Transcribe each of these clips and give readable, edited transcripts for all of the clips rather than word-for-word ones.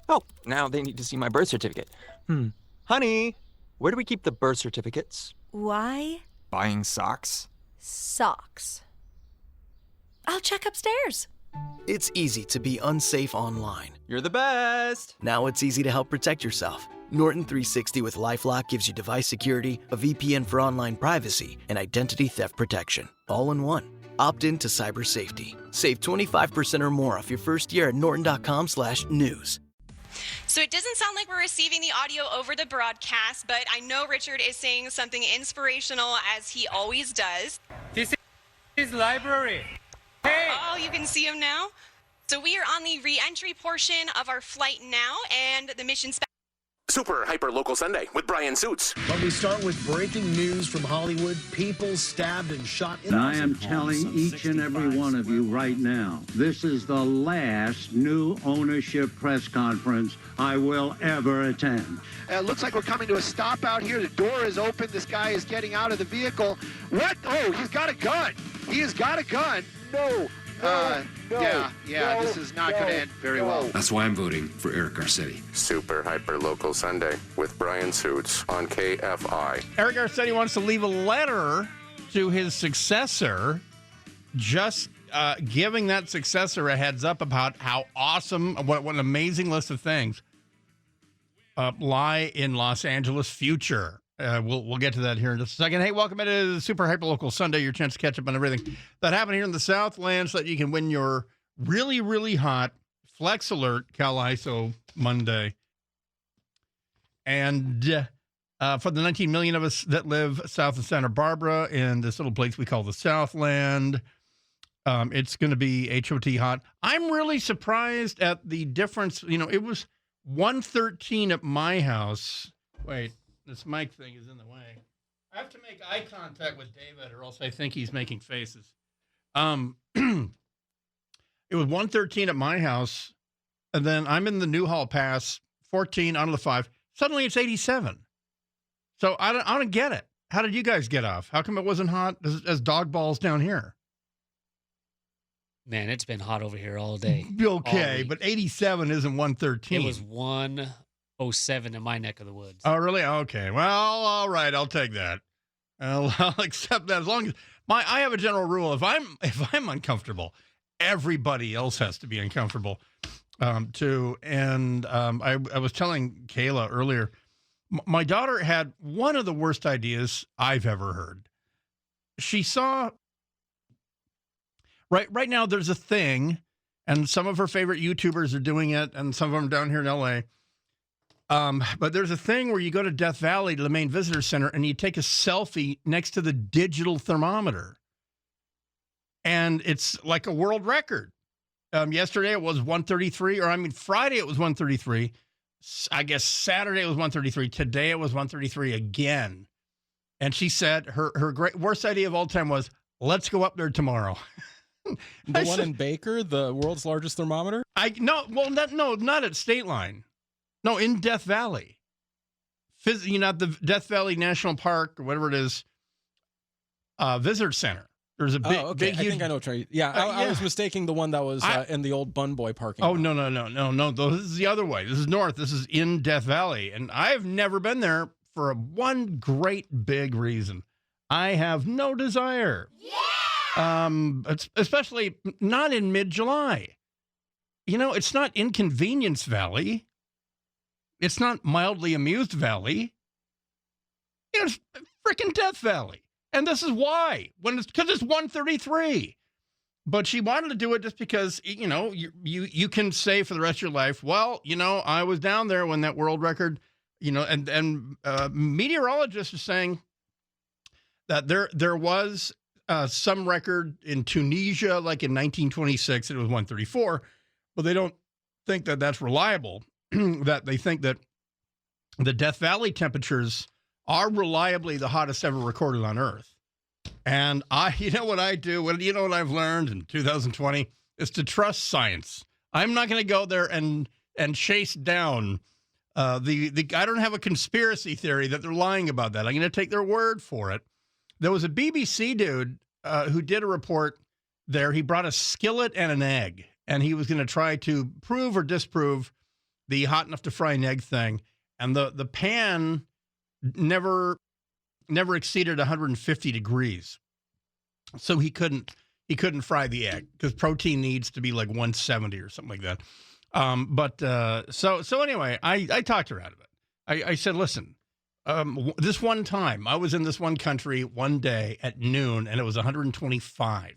Oh, now they need to see my birth certificate. Honey, where do we keep the birth certificates? Why? Buying socks? Socks. I'll check upstairs. It's easy to be unsafe online. You're the best! Now it's easy to help protect yourself. Norton 360 with LifeLock gives you device security, a VPN for online privacy, and identity theft protection, all in one. Opt in to cyber safety. Save 25% or more off your first year at norton.com/news. So it doesn't sound like we're receiving the audio over the broadcast, but I know Richard is saying something inspirational, as he always does. This is library. Hey! Oh, you can see him now? So we are on the re-entry portion of our flight now, and the mission Super Hyper Local Sunday with Brian Suits. But we start with breaking news from Hollywood. People stabbed and shot in I am telling each and every one of you right now, this is the last new ownership press conference I will ever attend. It looks like we're coming to a stop out here. The door is open. This guy is getting out of the vehicle. What? Oh, he's got a gun. He has got a gun. No. This is not going to end very well. That's why I'm voting for Eric Garcetti. Super Hyper Local Sunday with Brian Suits on KFI. Eric Garcetti wants to leave a letter to his successor, just giving that successor a heads up about how awesome, what an amazing list of things lie in Los Angeles' future. We'll get to that here in just a second. Hey, welcome to Super Hyper Local Sunday, your chance to catch up on everything that happened here in the Southland so that you can win your really, really hot Flex Alert Cal ISO Monday. And for the 19 million of us that live south of Santa Barbara in this little place we call the Southland, it's going to be HOT hot. I'm really surprised at the difference. You know, it was 113 at my house. Wait. This mic thing is in the way. I have to make eye contact with David or else I think he's making faces. It was 113 at my house, and then I'm in the Newhall Pass, 14 out of the 5. Suddenly it's 87. So I don't get it. How did you guys get off? How come it wasn't hot as dog balls down here? Man, it's been hot over here all day. Okay, but 87 isn't 113. It was 107 in my neck of the woods. Oh, really? Okay. Well, all right. I'll take that. I'll accept that as long as I have a general rule. If I'm uncomfortable, everybody else has to be uncomfortable too. And I was telling Kayla earlier, my daughter had one of the worst ideas I've ever heard. She saw right now there's a thing, and some of her favorite YouTubers are doing it, and some of them down here in LA. But there's a thing where you go to Death Valley, to the main visitor center, and you take a selfie next to the digital thermometer. And it's like a world record. Yesterday it was 133, Friday it was 133. I guess Saturday it was 133. Today it was 133 again. And she said her great worst idea of all time was, let's go up there tomorrow. The one in Baker, the world's largest thermometer? Not at State Line. No, in Death Valley. Not the Death Valley National Park or whatever it is, visitor center. There's a big, huge. I think I know what you're. Yeah, I was mistaking the one that was in the old Bun Boy parking lot. No. This is the other way. This is north. This is in Death Valley. And I've never been there for one great big reason. I have no desire. Yeah! Especially not in mid-July. You know, it's not Inconvenience Valley. It's not Mildly Amused Valley. It's freaking Death Valley. And this is why. Because it's 133. But she wanted to do it just because, you know, you can say for the rest of your life, well, you know, I was down there when that world record, you know, and meteorologists are saying that there was some record in Tunisia, like in 1926, it was 134, but they don't think that that's reliable. That they think that the Death Valley temperatures are reliably the hottest ever recorded on Earth. And you know what I do? You know what I've learned in 2020 is to trust science. I'm not going to go there and chase down I don't have a conspiracy theory that they're lying about that. I'm going to take their word for it. There was a BBC dude who did a report there. He brought a skillet and an egg, and he was going to try to prove or disprove the hot enough to fry an egg thing, and the pan never exceeded 150 degrees. So he couldn't fry the egg because protein needs to be like 170 or something like that. So anyway, I talked her out of it. I said, listen, this one time I was in this one country one day at noon and it was 125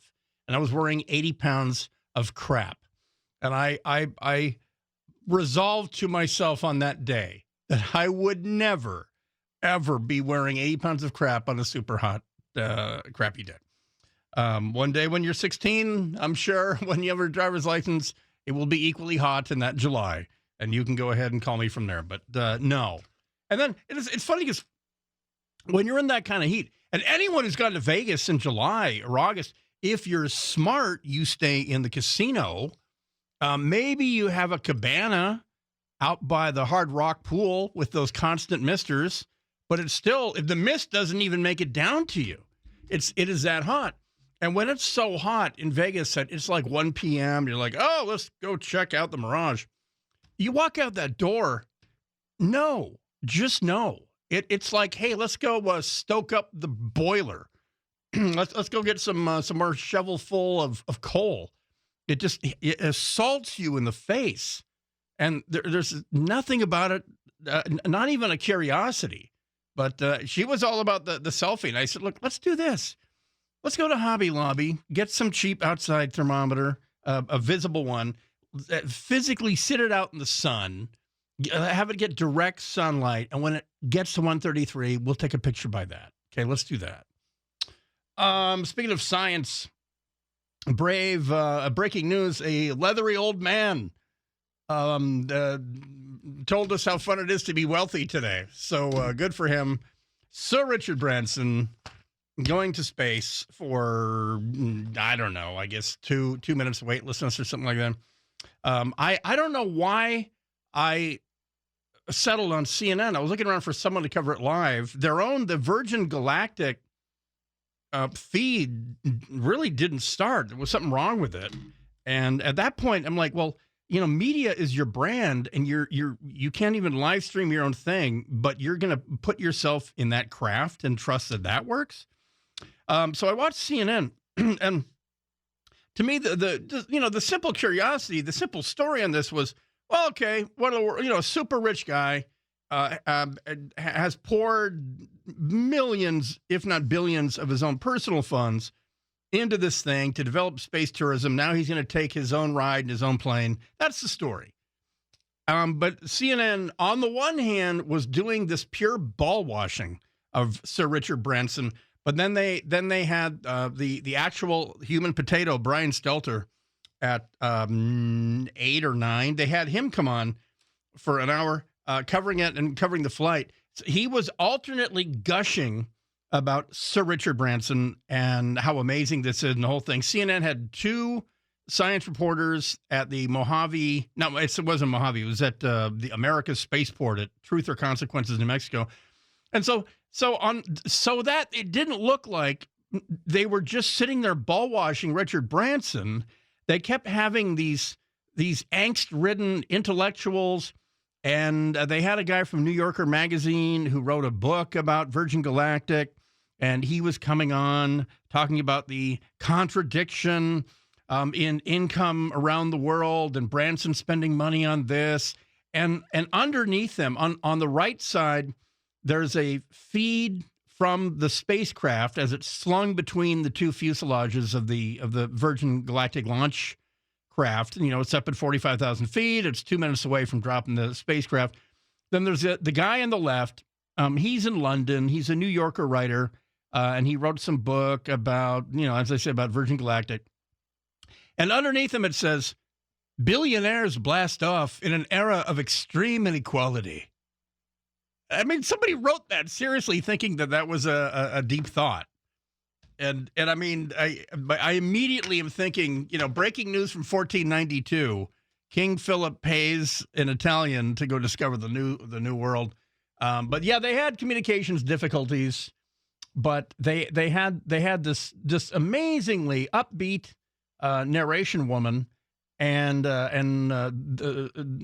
and I was wearing 80 pounds of crap. And I resolved to myself on that day that I would never, ever be wearing 80 pounds of crap on a super hot, crappy day. One day when you're 16, I'm sure when you have a driver's license, it will be equally hot in that July, and you can go ahead and call me from there. But no. And then it's funny because when you're in that kind of heat, and anyone who's gone to Vegas in July or August, if you're smart, you stay in the casino. Maybe you have a cabana out by the Hard Rock pool with those constant misters, but it's still, if the mist doesn't even make it down to you, it is that hot. And when it's so hot in Vegas that it's like 1 p.m., you're like, oh, let's go check out the Mirage. You walk out that door, just no. It's like, hey, let's go stoke up the boiler. let's go get some more shovel full of coal. It assaults you in the face. And there's nothing about it, not even a curiosity. But she was all about the selfie. And I said, look, let's do this. Let's go to Hobby Lobby, get some cheap outside thermometer, a visible one, physically sit it out in the sun, have it get direct sunlight. And when it gets to 133, we'll take a picture by that. Okay, let's do that. Speaking of science, breaking news, a leathery old man told us how fun it is to be wealthy today. So good for him. Sir Richard Branson going to space for, I don't know, I guess 2 minutes weightlessness or something like that. I don't know why I settled on CNN. I was looking around for someone to cover it live. The Virgin Galactic feed really didn't start. There was something wrong with it. And at that point, I'm like, well, you know, media is your brand, and you can't even live stream your own thing, but you're going to put yourself in that craft and trust that works. So I watched CNN, and to me, the simple curiosity, the simple story on this was, well, okay, a super rich guy has poured millions, if not billions, of his own personal funds into this thing to develop space tourism. Now he's going to take his own ride in his own plane. That's the story. But CNN, on the one hand, was doing this pure ball washing of Sir Richard Branson. But then they had the actual human potato, Brian Stelter, at 8 or 9. They had him come on for an hour, covering it and covering the flight. So he was alternately gushing about Sir Richard Branson and how amazing this is and the whole thing. CNN had 2 science reporters at the Mojave. No, it wasn't Mojave. It was at the America's Spaceport at Truth or Consequences, New Mexico. And so that it didn't look like they were just sitting there ball washing Richard Branson. They kept having these angst-ridden intellectuals, and they had a guy from New Yorker magazine who wrote a book about Virgin Galactic, and he was coming on talking about the contradiction in income around the world, and Branson spending money on this, and underneath them on the right side, there's a feed from the spacecraft as it's slung between the 2 fuselages of the Virgin Galactic launch craft. You know, it's up at 45,000 feet. It's 2 minutes away from dropping the spacecraft. Then there's the guy on the left. He's in London. He's a New Yorker writer, and he wrote some book about, as I said, about Virgin Galactic. And underneath him it says, "Billionaires blast off in an era of extreme inequality." I mean, somebody wrote that seriously, thinking that was a deep thought. And I mean, I immediately am thinking, breaking news from 1492, King Philip pays an Italian to go discover the new world. But yeah, they had communications difficulties, but they had this amazingly upbeat narration woman and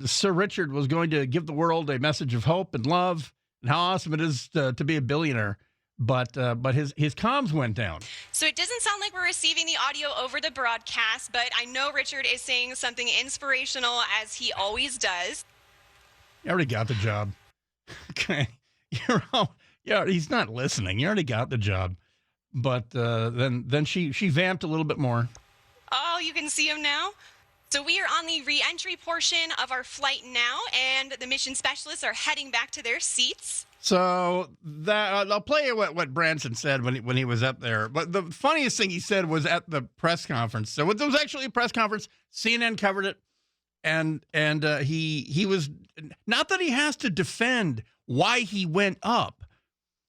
Sir Richard was going to give the world a message of hope and love and how awesome it is to be a billionaire. But his comms went down. So it doesn't sound like we're receiving the audio over the broadcast, but I know Richard is saying something inspirational, as he always does. You already got the job. Okay. He's not listening. You already got the job. But then she vamped a little bit more. Oh, you can see him now? So we are on the re-entry portion of our flight now, and the mission specialists are heading back to their seats. So that I'll play you what Branson said when he was up there. But the funniest thing he said was at the press conference. So it was actually a press conference. CNN covered it, and he was, not that he has to defend why he went up,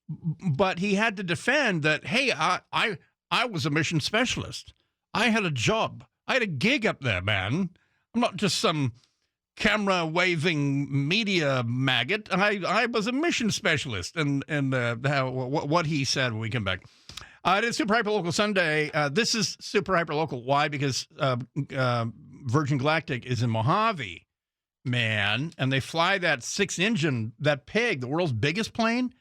but he had to defend that, hey, I was a mission specialist. I had a job. I had a gig up there, man. I'm not just some camera-waving media maggot. I was a mission specialist, and what he said when we come back. It is Super Hyper Local Sunday. This is Super Hyper Local. Why? Because Virgin Galactic is in Mojave, man, and they fly that 6-engine, that Pig, the world's biggest plane.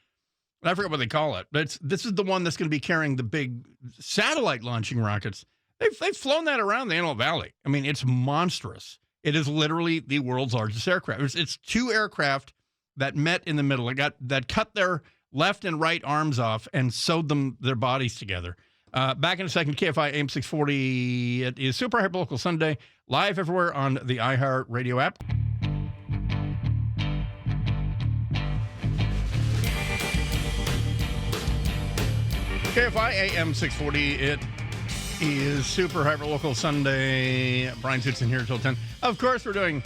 I forget what they call it. But this is the one that's going to be carrying the big satellite launching rockets. They've flown that around the Antelope Valley. I mean, it's monstrous. It is literally the world's largest aircraft. It's two aircraft that met in the middle. That cut their left and right arms off and sewed their bodies together. Back in a second, KFI AM 640. It is Super Hyper Local Sunday, live everywhere on the iHeart Radio app. KFI AM 640. It is Super Hyper Local Sunday. Brian Suitson here till 10. Of course, we're doing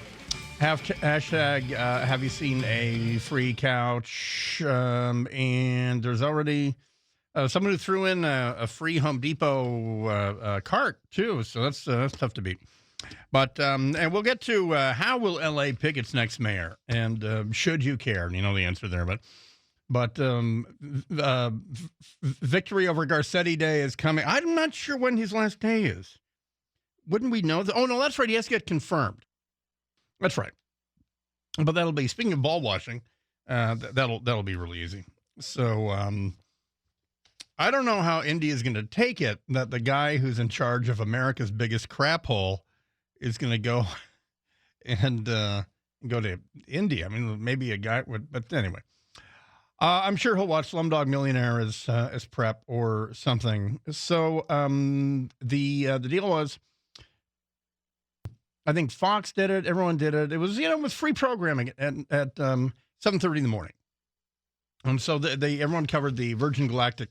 hashtag have you seen a free couch? And there's already someone who threw in a free Home Depot cart, too. So that's tough to beat. But and we'll get to how will L.A. pick its next mayor? And should you care? You know the answer there. But victory over Garcetti Day is coming. I'm not sure when his last day is. Wouldn't we know? Oh, no, that's right. He has to get confirmed. That's right. But that'll be, speaking of ball washing, that'll be really easy. So I don't know how India is going to take it that the guy who's in charge of America's biggest crap hole is going to go and go to India. I mean, maybe a guy would, but anyway. I'm sure he'll watch Slumdog Millionaire as prep or something. So the deal was, I think Fox did it. Everyone did it. It was with free programming at 7:30 in the morning. And so everyone covered the Virgin Galactic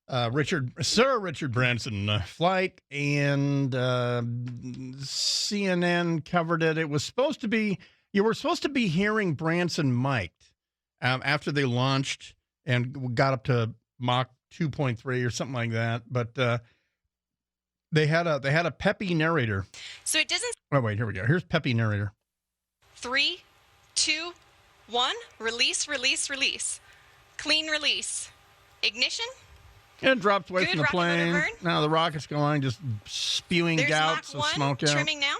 Sir Richard Branson flight, and CNN covered it. It was supposed to be, you were supposed to be hearing Branson mic'd after they launched and got up to Mach 2.3 or something like that. But they had a peppy narrator. So it doesn't. Oh wait, here we go. Here's peppy narrator. 3, 2, 1. Release, release, release. Clean release. Ignition. It dropped away Good from the rocket plane. motor burn. Now the rocket's going, just spewing There's gouts Mach of 1, smoke out. trimming now.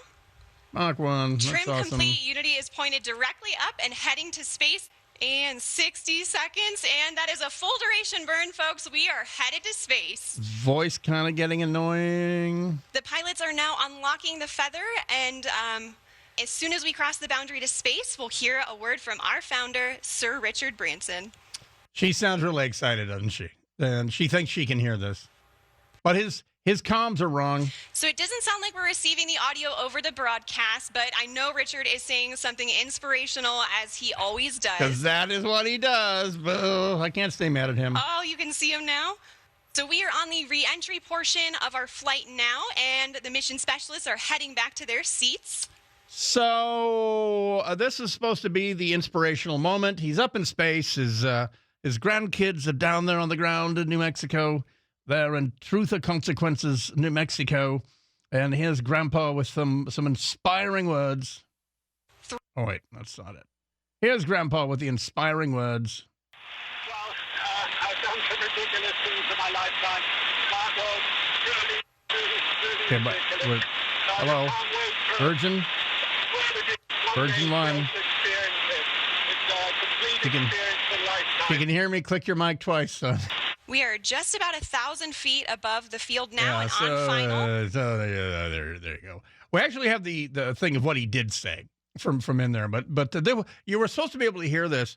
Mach 1. Trim That's awesome. complete. Unity is pointed directly up and heading to space. And 60 seconds, and that is a full duration burn, folks. We are headed to space. Voice kind of getting annoying. The pilots are now unlocking the feather, and as soon as we cross the boundary to space, we'll hear a word from our founder, Sir Richard Branson. She sounds really excited, doesn't she? And she thinks she can hear this. But his comms are wrong. So it doesn't sound like we're receiving the audio over the broadcast, but I know Richard is saying something inspirational, as he always does. Because that is what he does. Boo. I can't stay mad at him. Oh, you can see him now? So we are on the re-entry portion of our flight now, and the mission specialists are heading back to their seats. So this is supposed to be the inspirational moment. He's up in space. His grandkids are down there on the ground in New Mexico. They're in Truth or Consequences, New Mexico. And here's Grandpa with some inspiring words. Oh, wait, that's not it. Here's Grandpa with the inspiring words. Well, I've done some ridiculous things in my lifetime. That was really Okay, but ridiculous. hello? I can't wait for Virgin 1. If you can hear me, click your mic twice, son. We are just about 1,000 feet above the field now and on final. There you go. We actually have the thing of what he did say from in there, but you were supposed to be able to hear this.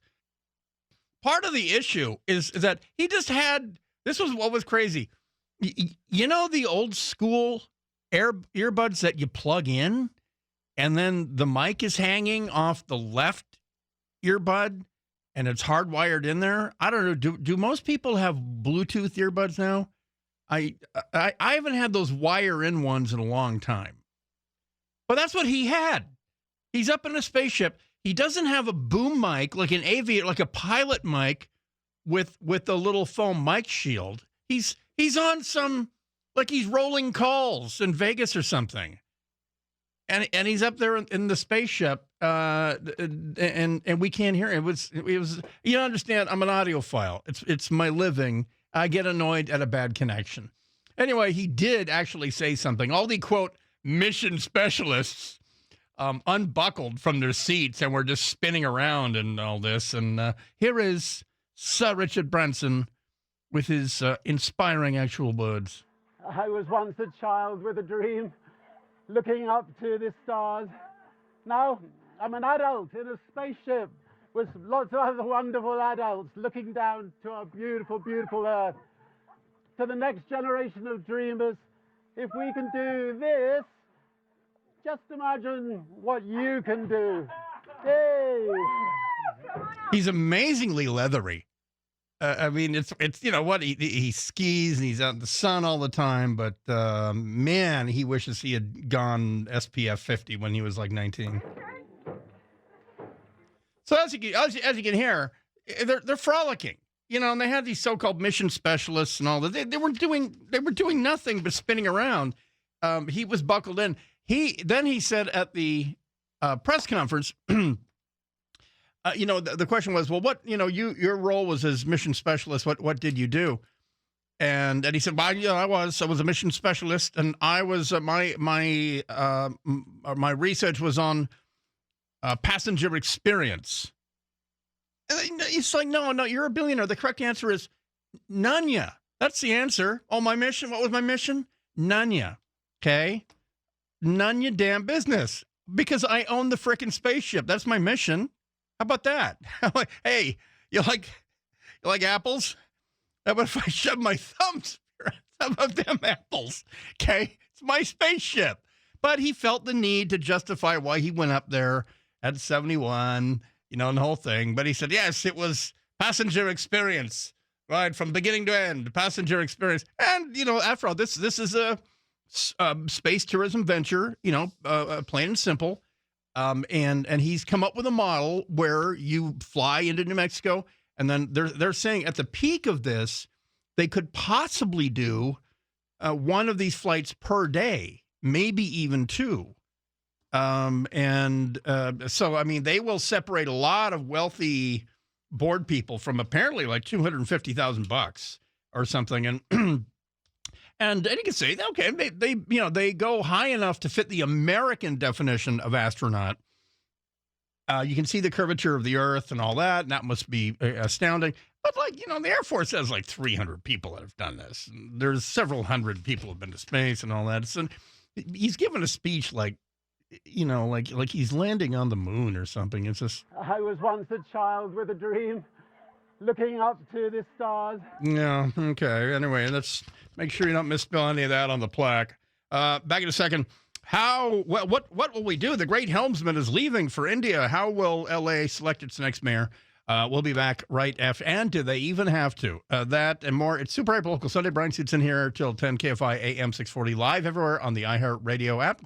Part of the issue is that he just had, this was what was crazy. You know the old school earbuds that you plug in and then the mic is hanging off the left earbud and it's hardwired in there? I don't know. Do most people have Bluetooth earbuds now? I haven't had those wire-in ones in a long time. But that's what he had. He's up in a spaceship. He doesn't have a boom mic like an aviator, like a pilot mic with a little foam mic shield. He's on some, like he's rolling calls in Vegas or something. And he's up there in the spaceship, and we can't hear him. It was. You understand? I'm an audiophile. It's my living. I get annoyed at a bad connection. Anyway, he did actually say something. All the quote mission specialists unbuckled from their seats and were just spinning around and all this. And here is Sir Richard Branson with his inspiring actual words. I was once a child with a dream, looking up to the stars. Now I'm an adult in a spaceship with lots of other wonderful adults looking down to our beautiful, beautiful Earth. To the next generation of dreamers, if we can do this, just imagine what you can do. Yay! He's amazingly leathery. I mean, it's you know what, he skis and he's out in the sun all the time, but man, he wishes he had gone SPF 50 when he was like 19. So as you can hear, they're frolicking, you know, and they had these so-called mission specialists and all that. They were doing nothing but spinning around. He was buckled in. He said at the press conference. You know, the question was, well, what, you know, your role was as mission specialist. What did you do? And he said, well, you know, I was a mission specialist, and I was my research was on passenger experience. And it's like, no, you're a billionaire. The correct answer is none. That's the answer. Oh, my mission. What was my mission? None. Okay, none your damn business, because I own the frickin' spaceship. That's my mission. How about that? I'm like, hey, you like apples? How about if I shove my thumbs through some of them apples? Okay, it's my spaceship. But he felt the need to justify why he went up there at 71, you know, and the whole thing. But he said, yes, it was passenger experience, right, from beginning to end, passenger experience. And, you know, after all, this is a space tourism venture, you know, plain and simple. And he's come up with a model where you fly into New Mexico, and then they're saying at the peak of this, they could possibly do one of these flights per day, maybe even two. So, I mean, they will separate a lot of wealthy board people from apparently like $250,000 or something. And you can say, okay, they go high enough to fit the American definition of astronaut. You can see the curvature of the Earth and all that, and that must be astounding. But, like, you know, the Air Force has like 300 people that have done this. And there's several hundred people who have been to space and all that. So he's given a speech like, you know, like he's landing on the moon or something. It's just. I was once a child with a dream, looking up to the stars. Yeah, okay. Anyway, let's make sure you don't misspell any of that on the plaque. Back in a second. What will we do? The great helmsman is leaving for India. How will L.A. select its next mayor? We'll be back right after. And do they even have to? That and more. It's Super Hyper Local Sunday. Brian Suits in here till 10 KFI AM 640 live everywhere on the iHeartRadio app.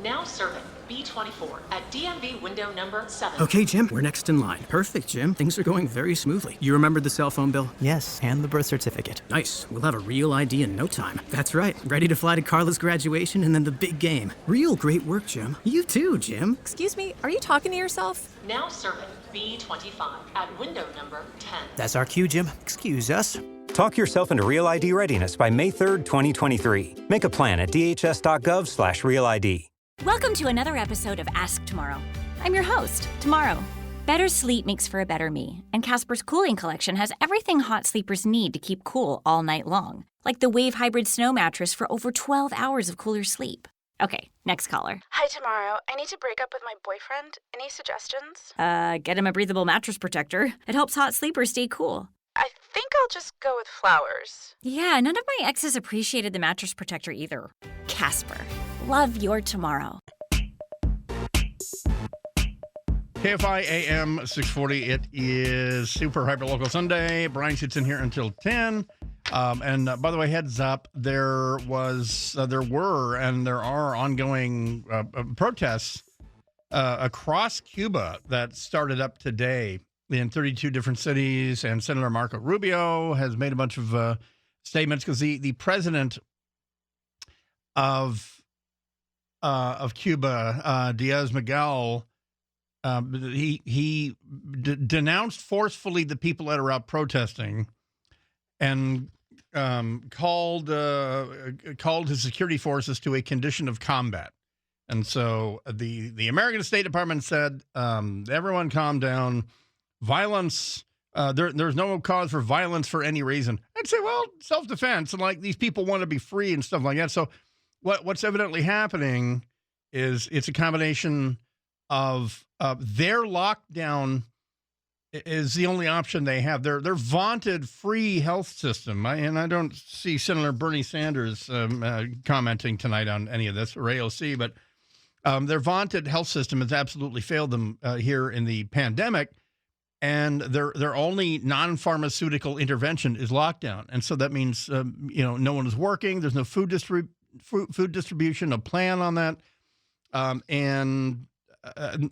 Now serving B24 at DMV window number 7. Okay, Jim, we're next in line. Perfect, Jim. Things are going very smoothly. You remembered the cell phone bill? Yes, and the birth certificate. Nice. We'll have a real ID in no time. That's right. Ready to fly to Carla's graduation and then the big game. Real great work, Jim. You too, Jim. Excuse me, are you talking to yourself? Now serving B25 at window number 10. That's our cue, Jim. Excuse us. Talk yourself into Real ID readiness by May 3rd, 2023. Make a plan at dhs.gov/realid. Welcome to another episode of Ask Tomorrow. I'm your host, Tomorrow. Better sleep makes for a better me, and Casper's Cooling Collection has everything hot sleepers need to keep cool all night long, like the Wave Hybrid Snow Mattress for over 12 hours of cooler sleep. Okay, next caller. Hi, Tomorrow. I need to break up with my boyfriend. Any suggestions? Get him a breathable mattress protector. It helps hot sleepers stay cool. I think I'll just go with flowers. Yeah, none of my exes appreciated the mattress protector either. Casper, love your tomorrow. KFI AM 640. It is Super Hyperlocal Sunday. Brian sits in here until 10. And by the way, heads up, there were, and there are ongoing protests across Cuba that started up today in 32 different cities. And Senator Marco Rubio has made a bunch of statements because the president of Cuba, Diaz-Miguel, he denounced forcefully the people that are out protesting and called his security forces to a condition of combat. And so the American State Department said, everyone calm down. Violence, there's no cause for violence for any reason. I'd say, well, self-defense, and like these people want to be free and stuff like that. So what's evidently happening is it's a combination of their lockdown is the only option they have. Their vaunted free health system, and I don't see Senator Bernie Sanders commenting tonight on any of this or AOC, but their vaunted health system has absolutely failed them here in the pandemic, and their only non-pharmaceutical intervention is lockdown, and so that means no one is working. There's no food distribution, no plan on that, and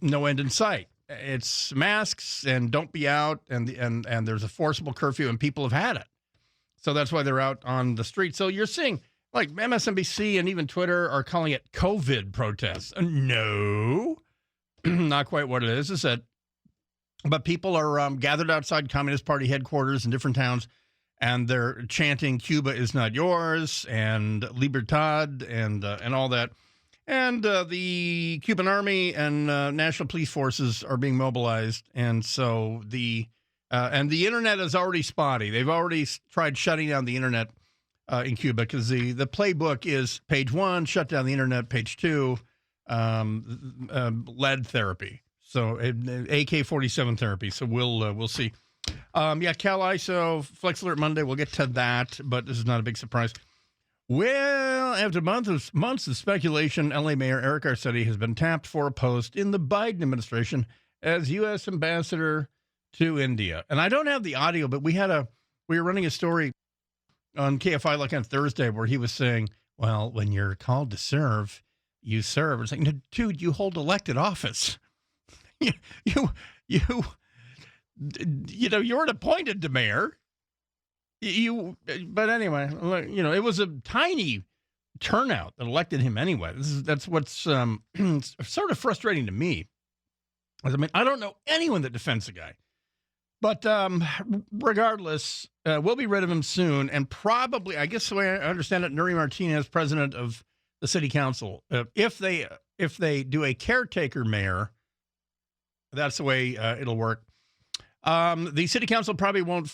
no end in sight. It's masks and don't be out, and there's a forcible curfew, and people have had it. So that's why they're out on the street. So you're seeing, like, MSNBC and even Twitter are calling it COVID protests. No, not quite what it is. It's that, but people are gathered outside Communist Party headquarters in different towns, and they're chanting "Cuba is not yours" and "Libertad" and all that. And the Cuban Army and National Police Forces are being mobilized, and so the internet is already spotty. They've already tried shutting down the internet in Cuba because the playbook is page 1, shut down the internet. Page 2, lead therapy. So AK-47 therapy. So we'll see. Cal ISO Flex Alert Monday. We'll get to that, but this is not a big surprise. Well, after months of speculation, LA Mayor Eric Garcetti has been tapped for a post in the Biden administration as U.S. ambassador to India. And I don't have the audio, but we were running a story on KFI like on Thursday where he was saying, well, when you're called to serve, you serve. It's like, no, dude, you hold elected office. You're an appointed to mayor. But anyway, it was a tiny turnout that elected him anyway. That's what's sort of frustrating to me. I mean, I don't know anyone that defends the guy, but regardless, we'll be rid of him soon. And probably, I guess the way I understand it, Nuri Martinez, president of the city council, if they do a caretaker mayor, that's the way it'll work. The city council probably won't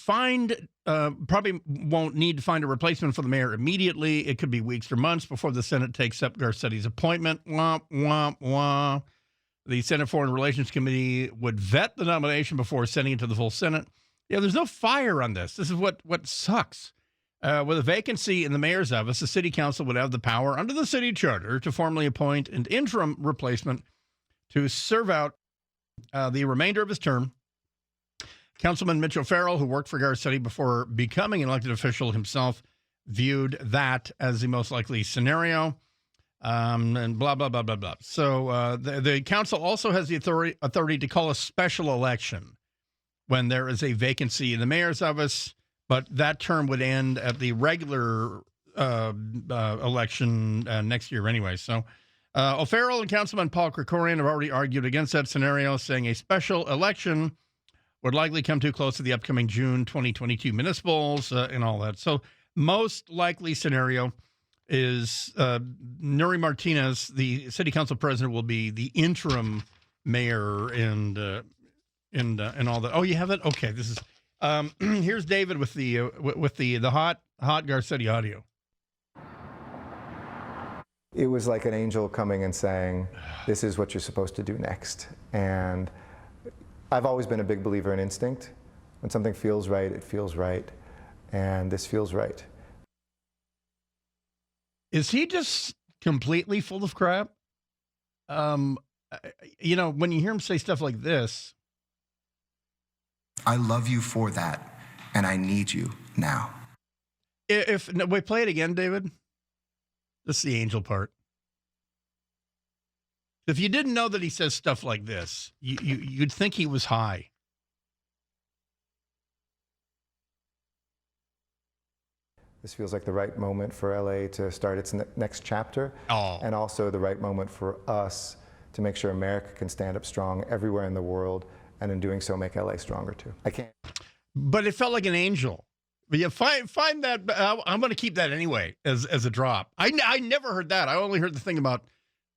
need to find a replacement for the mayor immediately. It could be weeks or months before the Senate takes up Garcetti's appointment. Womp, womp, womp. The Senate Foreign Relations Committee would vet the nomination before sending it to the full Senate. Yeah, there's no fire on this. This is what sucks. With a vacancy in the mayor's office, the city council would have the power under the city charter to formally appoint an interim replacement to serve out the remainder of his term. Councilman Mitch O'Farrell, who worked for Garcetti before becoming an elected official himself, viewed that as the most likely scenario, and blah, blah, blah, blah, blah. So the council also has the authority to call a special election when there is a vacancy in the mayor's office, but that term would end at the regular election next year anyway. So O'Farrell and Councilman Paul Krikorian have already argued against that scenario, saying a special election would likely come too close to the upcoming June 2022 municipals and all that. So most likely scenario is Nuri Martinez, the city council president, will be the interim mayor and all that. Oh, you have it? Okay, this is here's David with the hot Garcetti audio. It was like an angel coming and saying, "This is what you're supposed to do next." And I've always been a big believer in instinct. When something feels right, it feels right, and this feels right. Is he just completely full of crap? You know, when you hear him say stuff like this, I love you for that, and I need you now. Wait, play it again, David. This is the angel part. If you didn't know that he says stuff like this, you'd think he was high. This feels like the right moment for LA to start its next chapter, and also the right moment for us to make sure America can stand up strong everywhere in the world, and in doing so, make LA stronger too. I can't. But it felt like an angel. But you find that. I'm going to keep that anyway as a drop. I never heard that. I only heard the thing about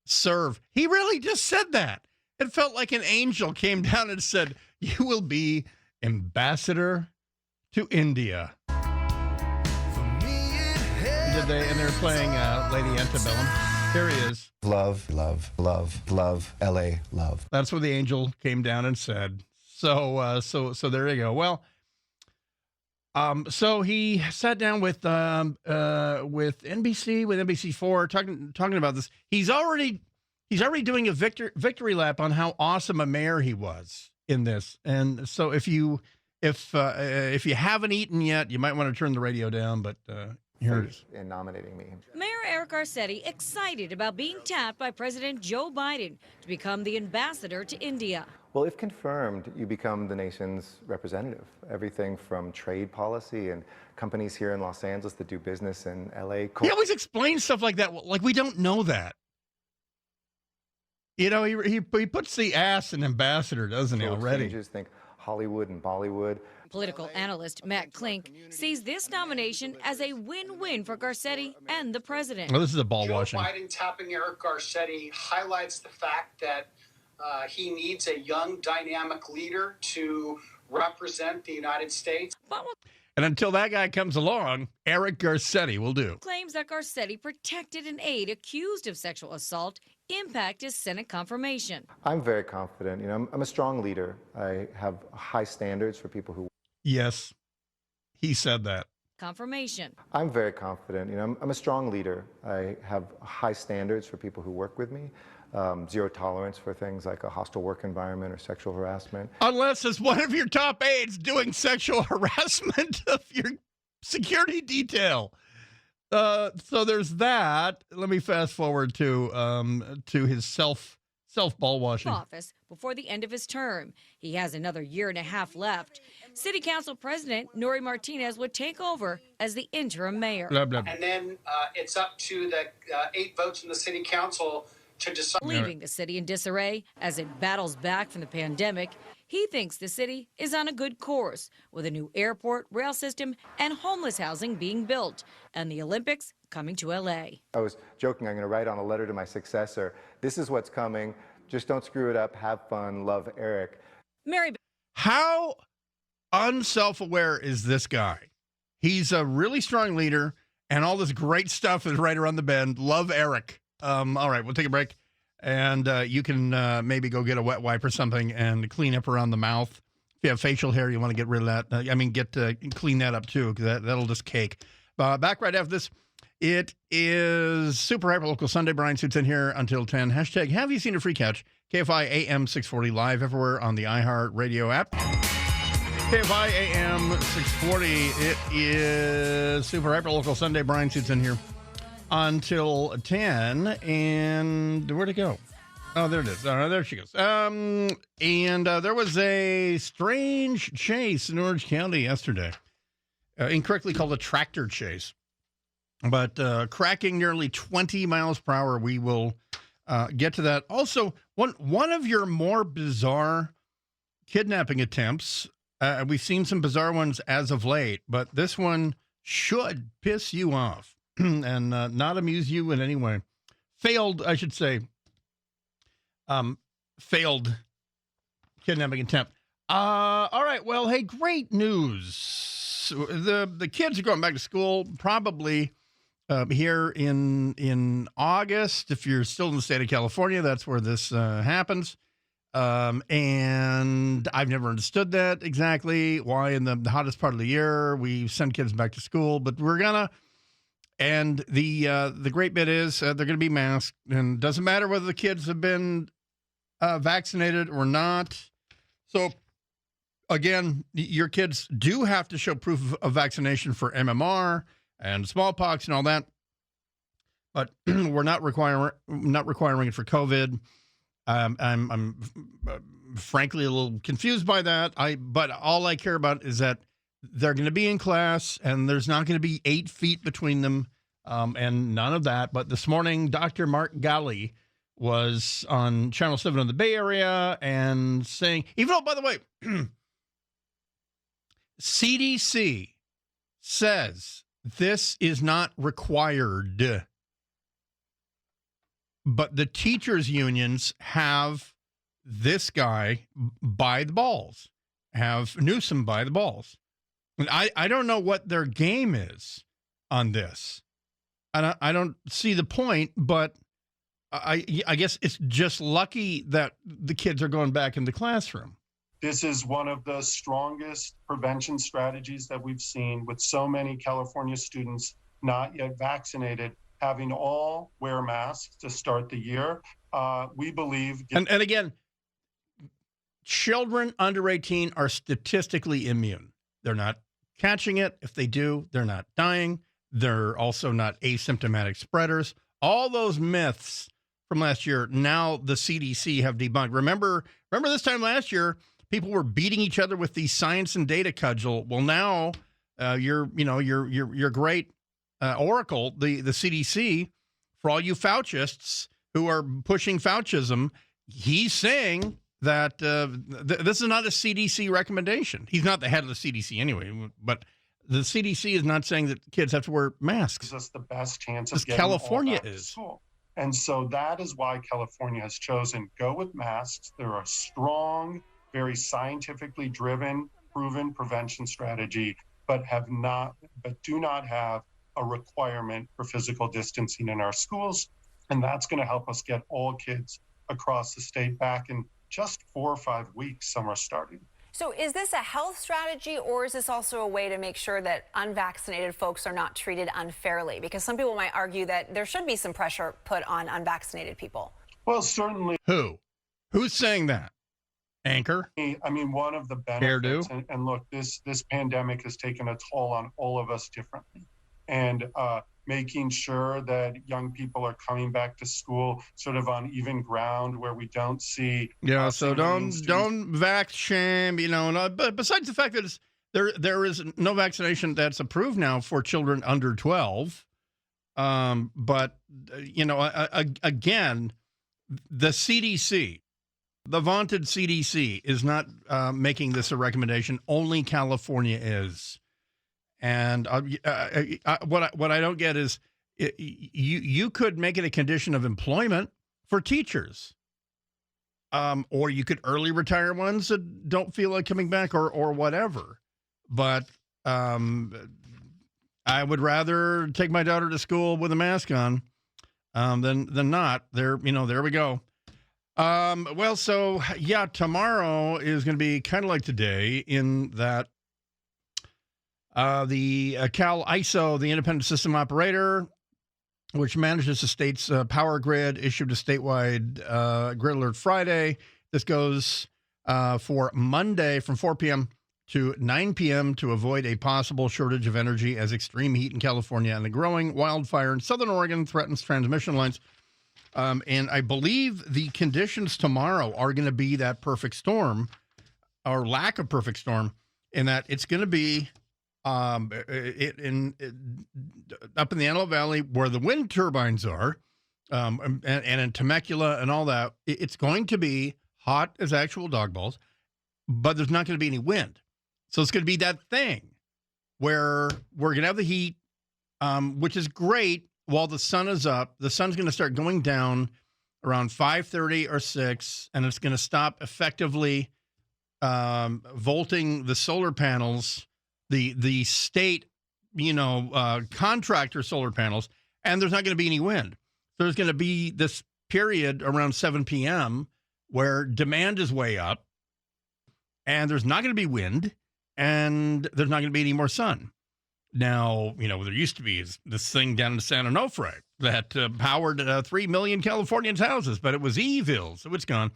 serve. He really just said that. It felt like an angel came down and said, "You will be ambassador to India." And they're playing Lady Antebellum. There he is. Love, love, love, love, LA, love. That's what the angel came down and said. So there you go. Well, so he sat down with NBC, with NBC4, talking about this. He's already doing a victory lap on how awesome a mayor he was in this. And so if you haven't eaten yet, you might want to turn the radio down. But here it is. In nominating me. Mayor Eric Garcetti excited about being tapped by President Joe Biden to become the ambassador to India. Well, if confirmed, you become the nation's representative. Everything from trade policy and companies here in Los Angeles that do business in LA. He always explains stuff like that, like we don't know that. You know, he puts the ass in ambassador, doesn't he, already? Exchanges, think Hollywood and Bollywood. Political analyst Matt Klink sees this nomination as a win-win for Garcetti and the president. Well, this is a ball washing. Joe Biden tapping Eric Garcetti highlights the fact that he needs a young, dynamic leader to represent the United States. And until that guy comes along, Eric Garcetti will do. Claims that Garcetti protected an aide accused of sexual assault impact his Senate confirmation. I'm very confident. You know, I'm a strong leader. I have high standards for people who. Yes, he said that. Confirmation. I'm very confident. You know, I'm a strong leader. I have high standards for people who work with me. Zero tolerance for things like a hostile work environment or sexual harassment. Unless it's one of your top aides doing sexual harassment of your security detail. So there's that. Let me fast forward to his self ball washing. Office before the end of his term. He has another year and a half left. City Council President Nuri Martinez would take over as the interim mayor. Blah, blah, blah. And then it's up to the 8 votes in the City Council to decide. Leaving the city in disarray as it battles back from the pandemic, he thinks the city is on a good course with a new airport, rail system, and homeless housing being built, and the Olympics coming to L.A. I was joking, I'm going to write on a letter to my successor. This is what's coming. Just don't screw it up. Have fun. Love, Eric. Mary. How unself-aware is this guy? He's a really strong leader, and all this great stuff is right around the bend. Love, Eric. All right, we'll take a break, and you can maybe go get a wet wipe or something and clean up around the mouth. If you have facial hair, you want to get rid of that. Clean that up too, because that'll just cake. Back right after this. It is Super Hyperlocal Sunday. Brian Suits in here until 10. Hashtag have you seen a free catch? KFI AM 640 live everywhere on the iHeart Radio app. KFI AM 640. It is Super Hyperlocal Sunday. Brian Suits in here until 10. And where'd it go? Oh, there it is. There she goes. And there was a strange chase in Orange County yesterday. Incorrectly called a tractor chase. But cracking nearly 20 miles per hour. We will get to that. Also, one of your more bizarre kidnapping attempts. We've seen some bizarre ones as of late, but this one should piss you off and not amuse you in any way. Failed, I should say. Failed kidnapping attempt. All right. Well, hey, great news. The kids are going back to school probably here in August. If you're still in the state of California, that's where this happens. And I've never understood that exactly, why in the hottest part of the year we send kids back to school, but we're gonna. And the great bit is they're going to be masked, and it doesn't matter whether the kids have been vaccinated or not. So, again, your kids do have to show proof of vaccination for MMR and smallpox and all that, but we're not requiring it for COVID. I'm frankly a little confused by that. But all I care about is that they're going to be in class, and there's not going to be 8 feet between them, and none of that. But this morning, Dr. Mark Ghaly was on Channel 7 in the Bay Area and saying, even though, by the way, CDC says this is not required, but the teachers' unions have this guy by the balls, have Newsom by the balls. And I don't know what their game is on this. I don't see the point, but I guess it's just lucky that the kids are going back in the classroom. This is one of the strongest prevention strategies that we've seen, with so many California students not yet vaccinated having all wear masks to start the year. We believe... And again, children under 18 are statistically immune. They're not catching it. If they do, they're not dying. They're also not asymptomatic spreaders. All those myths from last year, now the CDC have debunked. Remember this time last year, people were beating each other with the science and data cudgel. Well, now your great oracle, the CDC, for all you Faucists who are pushing Faucism, he's saying that this is not a CDC recommendation. He's not the head of the CDC anyway, but the CDC is not saying that kids have to wear masks. Gives us the best chance of Because getting California all back to school. And so that is why California has chosen go with masks. They're a strong, very scientifically driven, proven prevention strategy, but do not have a requirement for physical distancing in our schools. And that's going to help us get all kids across the state back in just 4 or 5 weeks. Some are starting. So is this a health strategy, or is this also a way to make sure that unvaccinated folks are not treated unfairly? Because some people might argue that there should be some pressure put on unvaccinated people. Well, certainly. Who's saying that? Anchor? I mean, one of the benefits, and look, this pandemic has taken a toll on all of us differently. And making sure that young people are coming back to school sort of on even ground where we don't see. Yeah, so don't vax shame, but besides the fact that there is no vaccination that's approved now for children under 12. But, again, the CDC, the vaunted CDC is not making this a recommendation. Only California is. And what I don't get is you could make it a condition of employment for teachers, or you could early retire ones that don't feel like coming back, or whatever. But I would rather take my daughter to school with a mask on than not. There we go. Well, so yeah, tomorrow is going to be kind of like today in that. The Cal ISO, the independent system operator, which manages the state's power grid, issued a statewide grid alert Friday. This goes for Monday from 4 p.m. to 9 p.m. to avoid a possible shortage of energy as extreme heat in California and a growing wildfire in southern Oregon threatens transmission lines. And I believe the conditions tomorrow are going to be that perfect storm, or lack of perfect storm, in that it's going to be up in the Antelope Valley where the wind turbines are, and in Temecula and all that. It's going to be hot as actual dog balls, but there's not going to be any wind. So it's going to be that thing where we're going to have the heat, which is great while the sun is up. The sun's going to start going down around 5:30 or 6, and it's going to stop effectively volting the solar panels, the state, contractor solar panels, and there's not going to be any wind. So there's going to be this period around 7 p.m. where demand is way up, and there's not going to be wind, and there's not going to be any more sun. Now, there used to be this thing down in San Onofre that powered 3 million Californians' houses, but it was evil, so it's gone.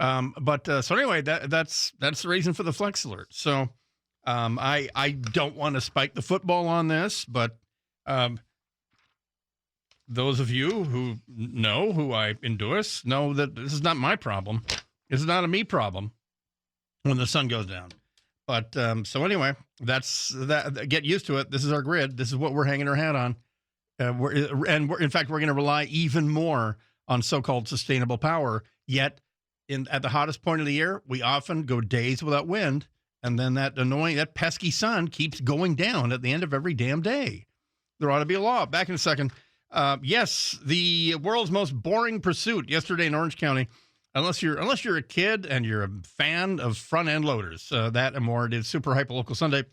So anyway, that's the reason for the flex alert. So I don't want to spike the football on this, but those of you who know who I endorse know that this is not my problem. This is not a me problem when the sun goes down. But so anyway, that's that. Get used to it. This is our grid. This is what we're hanging our hat on. In fact, we're going to rely even more on so-called sustainable power. Yet, at the hottest point of the year, we often go days without wind, and then that pesky sun keeps going down at the end of every damn day. There ought to be a law. Back in a second. Yes, the world's most boring pursuit yesterday in Orange County. Unless you're a kid and you're a fan of front end loaders, that and more. It is Super Hyper Local Sunday,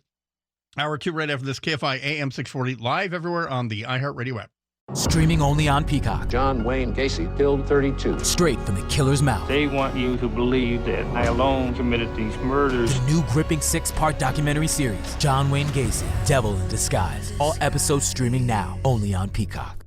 hour 2 right after this. KFI AM 640 live everywhere on the iHeartRadio app. Streaming only on Peacock. John Wayne Gacy killed 32. Straight from the killer's mouth. They want you to believe that I alone committed these murders. The new gripping 6-part documentary series, John Wayne Gacy, Devil in Disguise. All episodes streaming now, only on Peacock.